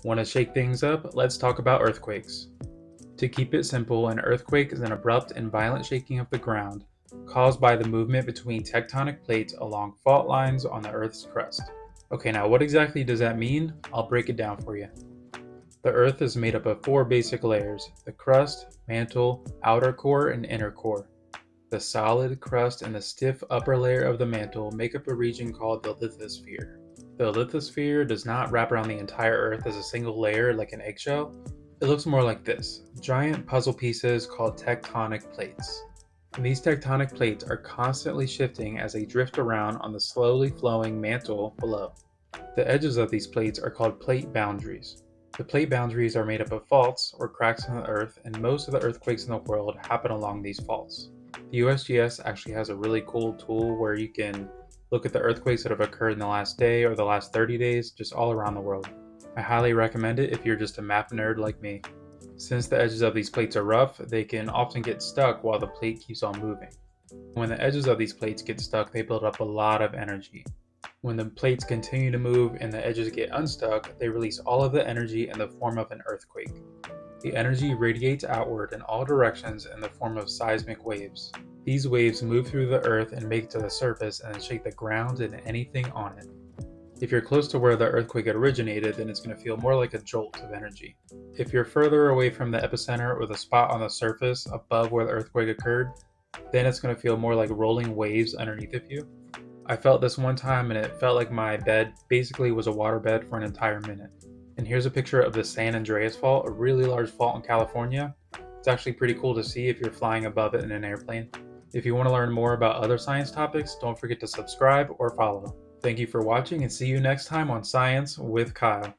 Want to shake things up? Let's talk about earthquakes. To keep it simple, an earthquake is an abrupt and violent shaking of the ground caused by the movement between tectonic plates along fault lines on the Earth's crust. Okay, now what exactly does that mean? I'll break it down for you. The Earth is made up of four basic layers: the crust, mantle, outer core, and inner core. The solid crust and the stiff upper layer of the mantle make up a region called the lithosphere. The lithosphere does not wrap around the entire Earth as a single layer like an eggshell. It looks more like this: giant puzzle pieces called tectonic plates. And these tectonic plates are constantly shifting as they drift around on the slowly flowing mantle below. The edges of these plates are called plate boundaries. The plate boundaries are made up of faults, or cracks in the Earth, and most of the earthquakes in the world happen along these faults. The USGS actually has a really cool tool where you can look at the earthquakes that have occurred in the last day or the last 30 days, just all around the world. I highly recommend it if you're just a map nerd like me. Since the edges of these plates are rough, they can often get stuck while the plate keeps on moving. When the edges of these plates get stuck, they build up a lot of energy. When the plates continue to move and the edges get unstuck, they release all of the energy in the form of an earthquake. The energy radiates outward in all directions in the form of seismic waves. These waves move through the earth and make it to the surface and shake the ground and anything on it. If you're close to where the earthquake originated, then it's going to feel more like a jolt of energy. If you're further away from the epicenter or the spot on the surface above where the earthquake occurred, then it's going to feel more like rolling waves underneath of you. I felt this one time and it felt like my bed basically was a waterbed for an entire minute. And here's a picture of the San Andreas Fault, a really large fault in California. It's actually pretty cool to see if you're flying above it in an airplane. If you want to learn more about other science topics, don't forget to subscribe or follow. Thank you for watching and see you next time on Science with Kyle.